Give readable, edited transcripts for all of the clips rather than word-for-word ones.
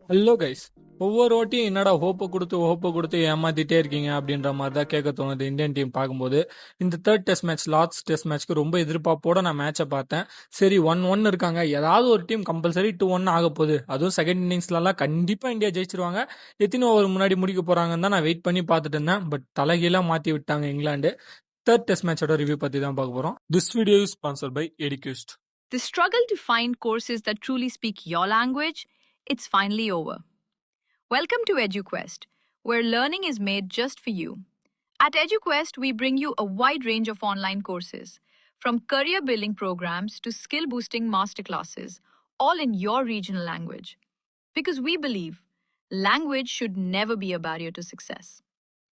Hello guys. ஒவ்வொரு வாட்டியும் என்னடா ஹோப்பை கொடுத்து ஏமாத்திட்டே இருக்கீங்க அப்படின்ற மாதிரி தான் கேட்க தோணுது இந்தியன் டீம் பார்க்கும்போது. இந்த third test match last test மேட்ச்க்கு ரொம்ப எதிர்பார்ப்போட நான் மேட்சை பார்த்தேன். சரி 1-1 இருக்காங்க, ஏதாவது ஒரு டீம் கம்பல்சரி 2-1 ஆக போகுது, அதுவும் செகண்ட் இன்னிங்ஸ்லாம் கண்டிப்பா இந்தியா ஜெயிச்சிருவாங்க, எத்தனை ஓவர் முன்னாடி முடிக்க போறாங்கன்னு தான் நான் வெயிட் பண்ணி பார்த்துட்டு இருந்தேன். பட் தலைகீழா மாத்தி விட்டாங்க இங்கிலாந்து. தேர்ட் டெஸ்ட் மேட்சோட ரிவ்யூ பத்தி தான் பார்க்க போறோம். This video is sponsored by Eduquest. The struggle to find courses that truly speak your language, it's finally over. Welcome to EduQuest, where learning is made just for you. At EduQuest, we bring you a wide range of online courses, from career building programs to skill boosting masterclasses, all in your regional language. Because we believe language should never be a barrier to success.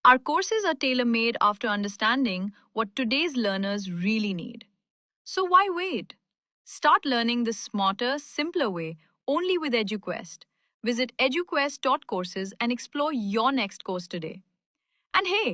Our courses are tailor made after understanding what today's learners really need. So why wait? Start learning the smarter, simpler way only with EduQuest. Visit eduquest.courses and explore your next course today. And hey,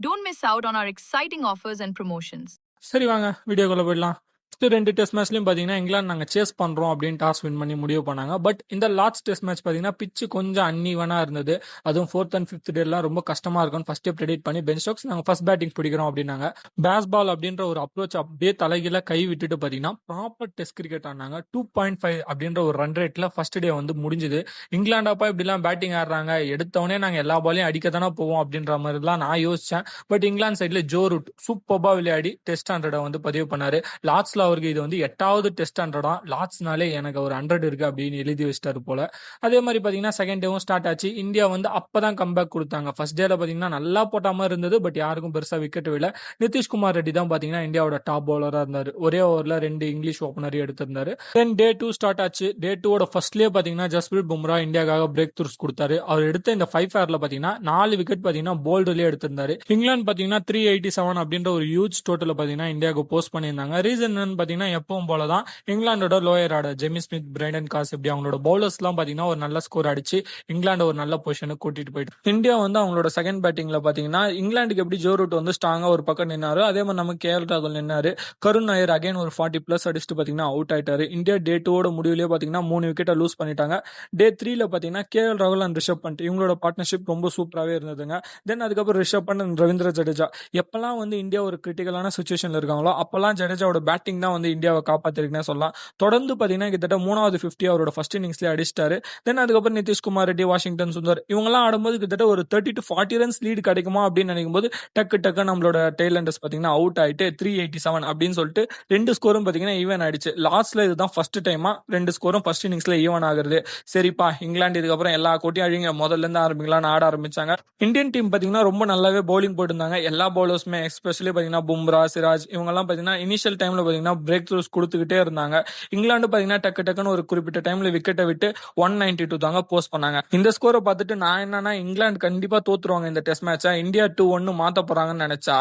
don't miss out on our exciting offers and promotions. சரி வாங்க வீடியோக்குள்ள போயிடலாம். First 2 test மேட்ச்லயும் பாத்தீங்கன்னா இங்கிலாந்து நாங்க chase பண்றோம் அப்படின்னு toss win பண்ணி முடிவு பண்ணாங்க. பட் இந்த லாஸ்ட் டெஸ்ட் மேட்ச் பாத்தீங்கன்னா பிச்சு கொஞ்சம் அன்இவனா இருந்தது. அதுவும் 4th and 5th டேலாம் ரொம்ப கஷ்டமா இருக்கும். ஃபர்ஸ்ட் ப்ரெடிக்ட் பண்ணி பென் ஸ்டோக்ஸ் நாங்க ஃபர்ஸ்ட் பேட்டிங் பிடிக்கிறோம் அப்படின்னாங்க. பேஸ் பால் அப்படின்ற ஒரு அப்ரோச் அப்படியே தலைகீழ கை விட்டுட்டு பாத்தீங்கன்னா ப்ராப்பர் டெஸ்ட் கிரிக்கெட் ஆனாங்க. 2.5 அப்படின்ற ஒரு ரன் ரேட்ல ஃபர்ஸ்ட் டே வந்து முடிஞ்சது. இங்கிலாண்டாப்பா இப்படிலாம் பேட்டிங் ஆடுறாங்க, எடுத்தவொடனே நாங்க எல்லா பாலையும் அடிக்கத்தானே போவோம் அப்படின்ற மாதிரி தான் நான் யோசிச்சேன். பட் இங்கிலாந்து சைட்ல ஜோ ரூட் சூப்பர்பா விளையாடி டெஸ்ட் 100 வந்து பதிவு பண்ணாரு. லார்ட்ஸ்ல அவருக்கு இது வந்து 8வது டெஸ்ட் 100. லார்ட்ஸ்னாலே எனக்கு ஒரு 100 இருக்கு அப்படின்னு எழுதி வச்சிட்டாரு போல. அதே மாதிரி பாத்தீங்கன்னா செகண்ட் டேவும் ஸ்டார்ட் ஆச்சு. இந்தியா வந்து அப்பதான் கம்பேக் கொடுத்தாங்க. ஃபர்ஸ்ட் டேல பாத்தீங்கன்னா நல்லா போட்ட மாதிரி இருந்தது, பட் யாருக்கும் பெருசா விக்கெட் விழ. நிதிஷ்குமார் ரெட்டி தான் பாத்தீங்கன்னா இந்தியாவோட டாப் பவுலரா இருந்தாரு. ஒரே ஓவர்ல 2 இங்கிலீஷ் ஓபனர் எடுத்திருந்தாரு. தென் டே 2 ஸ்டார்ட் ஆச்சு. டே 2 ஃபர்ஸ்ட்லயே பாத்தீங்கன்னா ஜஸ்பிரீத் பும்ரா இந்தியாவுக்காக பிரேக் த்ரூஸ் கொடுத்தாரு. அவர் எடுத்த இந்த 5 ஃபேர்ல பாத்தீங்கன்னா 4 விக்கெட் பாத்தீங்கன்னா போல்டுலயே எடுத்திருந்தாரு. இங்கிலாந்து பாத்தீங்கன்னா 387 அப்படின்ற ஒரு ஹியூஜ் டோட்டல் பாத்தீங்கன்னா இந்தியாவுக்கு போஸ்ட் பண்ணியிருந்தாங்க. ரீசன் பாத்தீங்கன்னா எப்பவும் போலதான் இங்கிலாந்தோட lower order Jamie Smith, Brydon Carse இப்படி அவங்களோட பவுலர்ஸ் எல்லாம் பாத்தீங்கன்னா ஒரு நல்ல ஸ்கோர் அடிச்சு இங்கிலாந்து ஒரு நல்ல பொசிஷனுக்கு கூட்டிட்டு போயிட்டு இந்தியா வந்து அவங்களோட செகண்ட் பேட்டிங்ல பாத்தீங்கன்னா இங்கிலாந்துக்கு எப்படி ஜோ ரூட் வந்து ஸ்ட்ராங்கா ஒரு பக்கம் நின்னாரு, அதே மாதிரி நம்ம கேஎல் ராகுல் நின்னாரு. கருண் நாயர் அகைன் ஒரு 40+ அடிச்சுட்டு பாத்தீங்கன்னா அவுட் ஆயிட்டாரு. இந்தியா டே 2 முடிவுலயே பாத்தீங்கன்னா 3 விக்கெட்டை லூஸ் பண்ணிட்டாங்க. டே 3ல பாத்தீங்கன்னா கேஎல் ராகுல் அண்ட் ரிஷப் பண்ட் இவங்களோட பார்ட்னர்ஷிப் ரொம்ப சூப்பராகவே இருந்ததுங்க. தென் அதுக்கப்புறம் ரிஷப் பண்ட் அண்ட் ரவீந்திர ஜடேஜா எப்பெல்லாம் வந்து இந்தியா ஒரு கிரிட்டிக்கலான சுச்சுவேஷன்ல இருக்காங்களோ அப்பெல்லாம் ஜடேஜாவோட பேட்டிங் தான் வந்து இந்தியாவை காப்பாத்திருக்குன்னு சொல்லலாம். தொடர்ந்து பாத்தீங்கன்னா கிட்டத்தட்ட 3வது 50 அவரோட ஃபர்ஸ்ட் இன்னிங்ஸ்ல அடிச்சிட்டாரு. தென் அதுக்கப்புறம் நிதிஷ்குமார் ரெட்டி, வாஷிங்டன் சுந்தர் இவங்கெல்லாம் ஆடும்போது கிட்டத்தட்ட ஒரு 30 to 40 ரன்ஸ் லீடு கிடைக்குமா அப்படின்னு நினைக்கும் போது டக்கு நம்மளோட டெய்லண்டர்ஸ் பாத்தீங்கன்னா அவுட் ஆயிட்டு 387 அப்படின்னு சொல்லிட்டு 2 ஸ்கோரும் பாத்தீங்கன்னா ஈவன் ஆயிடுச்சு. லாஸ்ட்ல இதுதான் ஃபர்ஸ்ட் டைமா 2 ஸ்கோரும் ஃபர்ஸ்ட் இன்னிங்ஸ்ல ஈவன் ஆகுறது. சரிப்பா இங்கிலாந்து இதுக்கப்புறம் எல்லா கோட்டையும் அழிங்க, முதல்ல இருந்து ஆரம்பிக்கலாம்னு ஆட ஆரம்பிச்சாங்க. இந்தியன் டீம் பாத்தீங்கன்னா ரொம்ப நல்லாவே பவுலிங் போட்டிருந்தாங்க. எல்லா பவுலர்ஸுமே எஸ்பெஷலி பாத்தீங்கன்னா பும்ரா, சிராஜ் இவங்க எல்லாம் பாத்தீங்கன்னா இனிஷியல் டைம்ல பாத்தீங்கன்னா பிரேக் த்ரூஸ் கொடுத்துக்கிட்டே இருந்தாங்க. இங்கிலாந்து பாத்தீங்கன்னா டக்குன்னு ஒரு குறிப்பிட்ட டைம்ல விக்கெட்டை விட்டு 192 தாங்க போஸ்ட் பண்ணாங்க. இந்த ஸ்கோரை பார்த்துட்டு நான் என்னன்னா இங்கிலாந்து கண்டிப்பா தோத்துருவாங்க இந்த டெஸ்ட் மேட்சை, இந்தியா 2-1 மாத்த போறாங்கன்னு நினைச்சா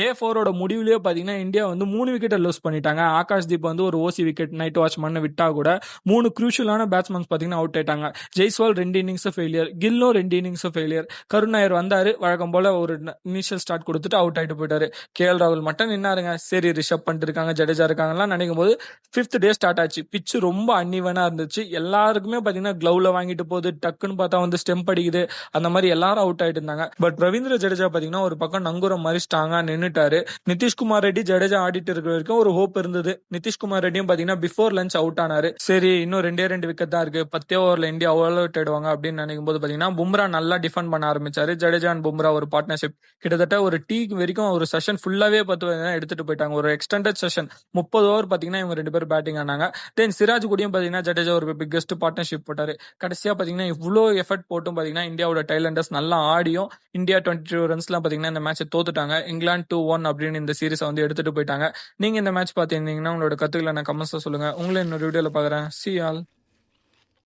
டே 4 முடிவுலயே பாத்தீங்கன்னா இந்தியா வந்து 3 விக்கெட்டை லூஸ் பண்ணிட்டாங்க. ஆகாஷ் தீப் வந்து ஒரு ஓசி விக்கெட் நைட் வாட்ச்மேன் விட்டா கூட 3 குரூஷியலான பேட்ஸ்மேன்ஸ் பாத்தீங்கன்னா அவுட் ஆயிட்டாங்க. ஜெய்ஸ்வால் 2 இன்னிங்ஸ் ஃபெயிலியர், கில்லும் 2 இன்னிங்ஸ் ஃபெயிலியர். கருண் நாயர் வந்தாரு, வழக்கம் போல ஒரு இனிஷியல் ஸ்டார்ட் கொடுத்துட்டு அவுட் ஆயிட்டு போயிட்டாரு. கேஎல் ராகுல் மட்டும் நின்னாருங்க. சரி ரிஷப் பண்ட் இருக்காங்க, ஜடேஜா இருக்காங்கலாம் நினைக்கும் போது 5th டே ஸ்டார்ட் ஆச்சு. பிச்சு ரொம்ப அன்இவனா இருந்துச்சு. எல்லாருக்குமே பாத்தீங்கன்னா கிளவுல வாங்கிட்டு போகுது, டக்குன்னு பார்த்தா வந்து ஸ்டெம்ப் அடிக்குது, அந்த மாதிரி எல்லாரும் அவுட் ஆயிட்டு இருந்தாங்க. பட் ரவீந்திர ஜடேஜா பாத்தீங்கன்னா ஒரு பக்கம் நங்குரம் மாதிரி ஸ்ட்ராங்கா நின்னுட்டாரு. நிதிஷ்குமார் ரெட்டி ஜடேஜா ஆடிட்டு இருக்கிற வரைக்கும் ஒரு ஹோப் இருந்தது. நிதிஷ்குமார் ரெட்டியும் பாத்தீங்கன்னா பிஃபோர் லஞ்ச் அவுட் ஆனாரு. சரி இன்னும் 2 விக்கெட் தான் இருக்கு, 10 ஓவர்ல இந்தியா அவுட் ஆயிடுவாங்க அப்படின்னு நினைக்கும் போது பாத்தீங்கன்னா பும்ரா நல்லா டிஃபெண்ட் பண்ண ஆரம்பிச்சாரு. ஜடேஜா அண்ட் பும்ரா ஒரு பார்ட்னர்ஷிப் கிட்டத்தட்ட ஒரு டீ வரைக்கும் ஒரு செஷன் ஃபுல்லாவே எடுத்துட்டு போயிட்டாங்க. ஒரு எக்ஸ்டெண்டட் செஷன் 30 ஓவர் பாத்தீங்கன்னா இவங்க 2 பேரும் பேட்டிங் ஆனாங்க. தென் சிராஜ் கூடயும் பாத்தீங்கன்னா ஜடேஜா ஒரு பிக்கெஸ்ட் பார்ட்னர்ஷிப் போட்டாரு. கடைசியா பாத்தீங்கன்னா இவ்வளோ எஃபர்ட் போட்டும் பாத்தீங்கன்னா இந்தியாவோட டைலண்டர்ஸ் நல்லா ஆடியும் இந்தியா 22 ரன்ஸ்லாம் பாத்தீங்கன்னா இந்த மேட்சை தோத்துட்டாங்க. இங்கிலாந்து 2-1 அப்படின்னு இந்த சீரிஸை வந்து எடுத்துட்டு போயிட்டாங்க. நீங்க இந்த மேட்ச் பாத்தீங்கன்னா உங்களோட கருத்துக்களை நான் கமெண்ட்ஸ்ல சொல்லுங்க. உங்களை இன்னொரு வீடியோல பாக்குறேன். See you all.